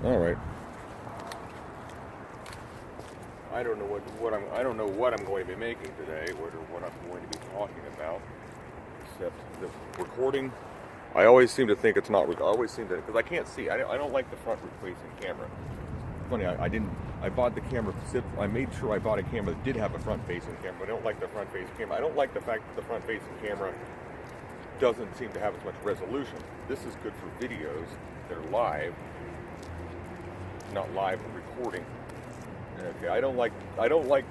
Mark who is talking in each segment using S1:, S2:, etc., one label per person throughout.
S1: All right. I don't know I don't know what I'm going to be making today, or what I'm going to be talking about. Except the recording. I always seem to think it's not. I always seem to, because I can't see. I don't like the front-facing camera. Funny, I didn't. I bought the camera. I made sure I bought a camera that did have a front-facing camera. But I don't like the front-facing camera. I don't like the fact that the front-facing camera doesn't seem to have as much resolution. This is good for videos that are live, not live recording. Okay, I don't like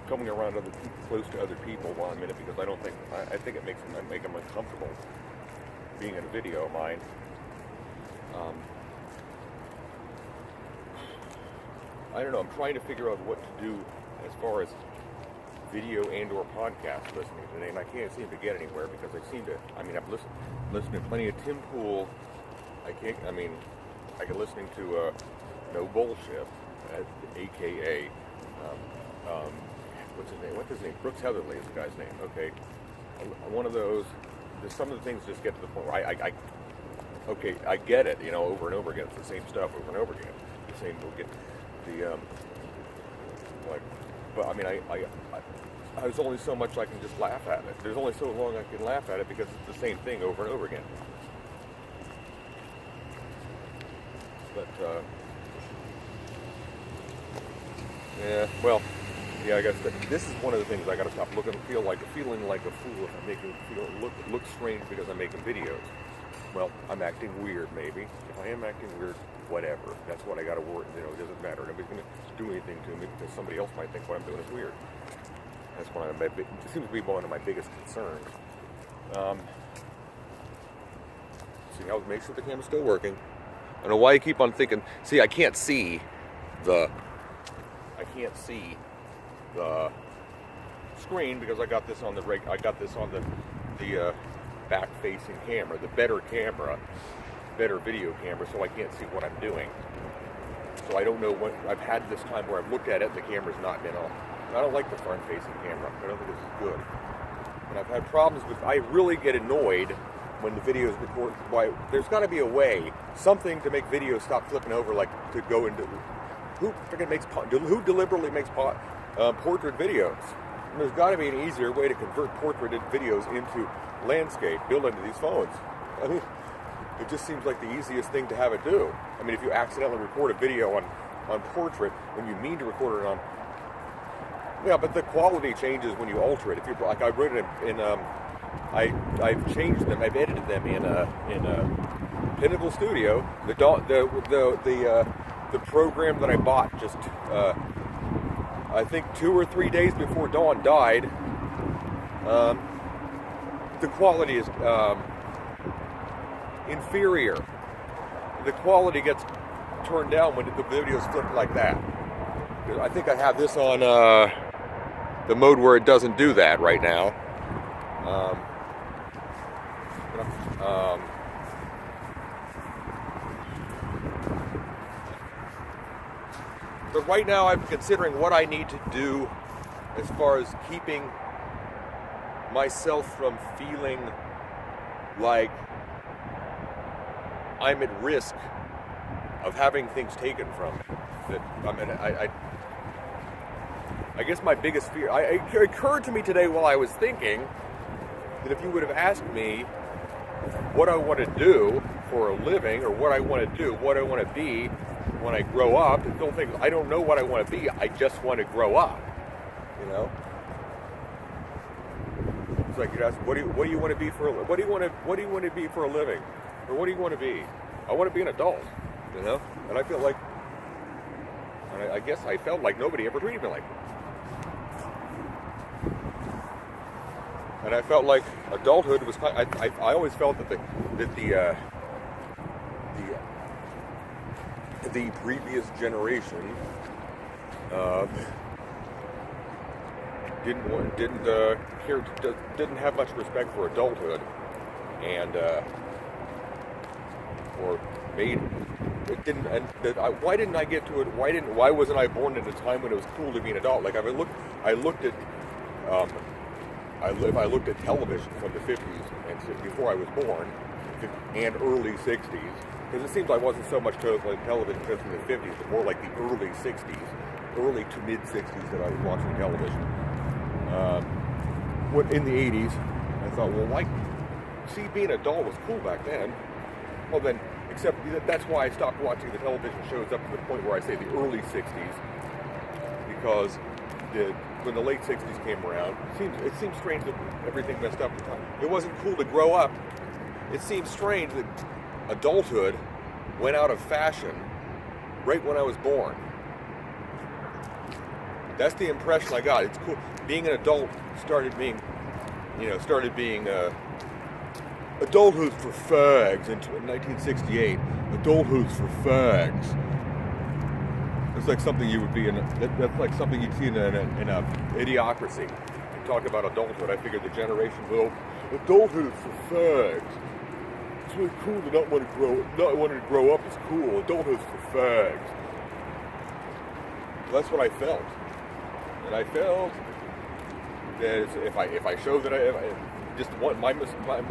S1: coming around close to other people while I'm in it, because I think it makes them uncomfortable being in a video of mine. I don't know. I'm trying to figure out what to do as far as video and or podcast listening today, and I can't seem to get anywhere because I've listened to plenty of Tim Pool. I can listening to No Bullshit, aka what's his name? Brooks Heatherly is the guy's name. Okay, one of those. Some of the things just get to the point where I get it. Over and over again, it's the same stuff over and over again. The same. We'll get the but there's only so much I can just laugh at it. There's only so long I can laugh at it because it's the same thing over and over again. But I guess this is one of the things I got to stop feeling like a fool if I'm making look strange because I'm making videos. Well, I'm acting weird, maybe. If I am acting weird, whatever. That's what I got to worry. It doesn't matter. Nobody's going to do anything to me because somebody else might think what I'm doing is weird. That's it seems to be one of my biggest concerns. See how make sure the camera's still working. I don't know why you keep on thinking. See, I can't see the screen because I got this on the back-facing camera, the better video camera, so I can't see what I'm doing. So I don't know what I've had this time where I've looked at it and the camera's not been on. I don't like the front-facing camera. I don't think this is good. And I've had problems with. I really get annoyed when the video is recorded. There's got to be a way, something to make videos stop flipping over, like to go into. Who deliberately makes portrait videos? And there's got to be an easier way to convert portrait videos into landscape built into these phones. I mean, it just seems like the easiest thing to have it do. I mean, if you accidentally record a video on portrait when you mean to record it on. Yeah, but the quality changes when you alter it. If you like, I wrote it in I've changed them. I've edited them in Pinnacle Studio. The program that I bought just I think 2 or 3 days before Dawn died. The quality is inferior. The quality gets turned down when the videos flip like that. I think I have this on the mode where it doesn't do that right now. But right now I'm considering what I need to do as far as keeping myself from feeling like I'm at risk of having things taken from me. I guess my biggest fear, it occurred to me today while I was thinking that if you would have asked me what I want to do for a living, or what I want to be when I grow up, I don't know what I want to be, I just want to grow up, It's like you'd ask, what do you want to be for a living? Or what do you want to be? I want to be an adult, And I feel like, I guess I felt like nobody ever treated me like that. And I felt like adulthood was I always felt that the previous generation didn't have much respect for adulthood, and or made it didn't. And why didn't I get to it? Why wasn't I born at a time when it was cool to be an adult? Like I looked at television from the 50s and before I was born, and early 60s, because it seems like it wasn't so much television just in the 50s, but more like the early 60s, early to mid 60s that I was watching television. In the 80s, I thought, well, like, see, being an adult was cool back then. Well, then, except that's why I stopped watching the television shows up to the point where I say the early 60s, because when the late 60s came around, it seems strange that everything messed up at the time. It wasn't cool to grow up. It seems strange that adulthood went out of fashion right when I was born. That's the impression I got. It's cool. Being an adult started being adulthood for fags in 1968. Adulthood for fags. It's like something you would be in. That's like something you'd see in a Idiocracy. You talk about adulthood. I figured the generation will. Adulthood for fags. It's really cool to not wanting to grow up is cool. Adulthood's for fags. Well, that's what I felt, and I felt that if I show that I just want my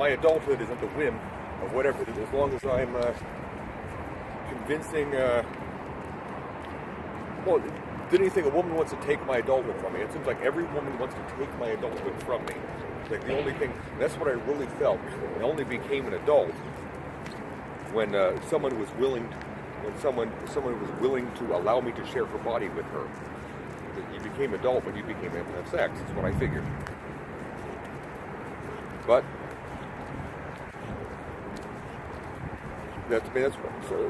S1: adulthood is at the whim of whatever. As long as I'm convincing. Well, did anything a woman wants to take my adulthood from me? It seems like every woman wants to take my adulthood from me. It's like the only thing. That's what I really felt. I only became an adult when someone was willing was willing to allow me to share her body with her. You became adult when you became able to have sex. That's what I figured. But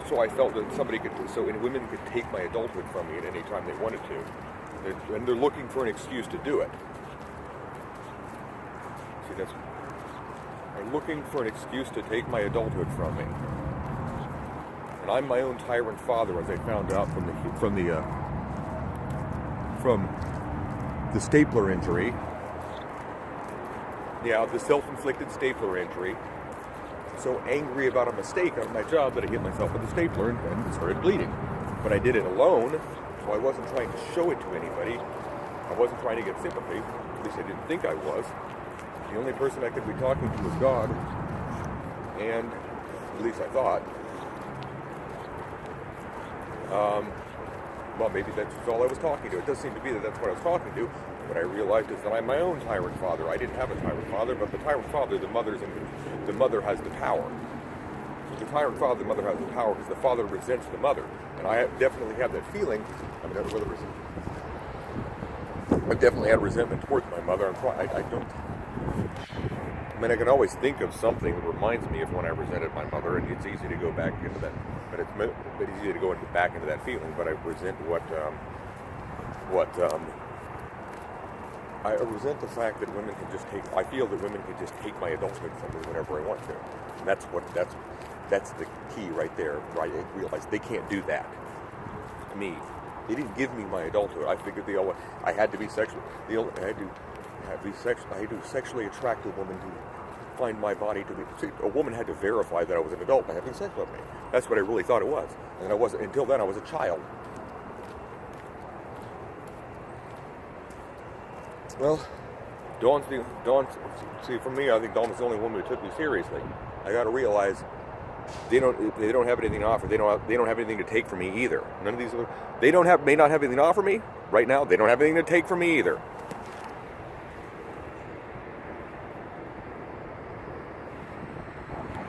S1: so I felt that women could take my adulthood from me at any time they wanted to, and they're looking for an excuse to do it. See, they're looking for an excuse to take my adulthood from me, and I'm my own tyrant father, as I found out from the stapler injury. Yeah, the self-inflicted stapler injury. So angry about a mistake on my job that I hit myself with a stapler and started bleeding. But I did it alone, so I wasn't trying to show it to anybody. I wasn't trying to get sympathy. At least I didn't think I was. The only person I could be talking to was God. And at least I thought. Well, maybe that's all I was talking to. It does seem to be that that's what I was talking to. What I realized is that I'm my own tyrant father. I didn't have a tyrant father, but the tyrant father, the mother has the power. The tyrant father, the mother has the power because the father resents the mother. And I definitely have that feeling. I definitely had resentment towards my mother. I can always think of something that reminds me of when I resented my mother, and it's easy to go back into that. But it's a bit easy to go back into that feeling. But I resent I resent the fact that women can just I feel that women can just take my adulthood from me whenever I want to. And that's the key right there. I realize they can't do that to me. They didn't give me my adulthood. I figured I had to be sexual. I had to sexually attract a woman to find my body to be. See, a woman had to verify that I was an adult by having sex with me. That's what I really thought it was. And I wasn't. Until then, I was a child. Well, Dawn. See, for me, I think Dawn was the only woman who took me seriously. I got to realize they don't have anything to offer. They don't have anything to take from me either. None of these. May not have anything to offer me right now. They don't have anything to take from me either.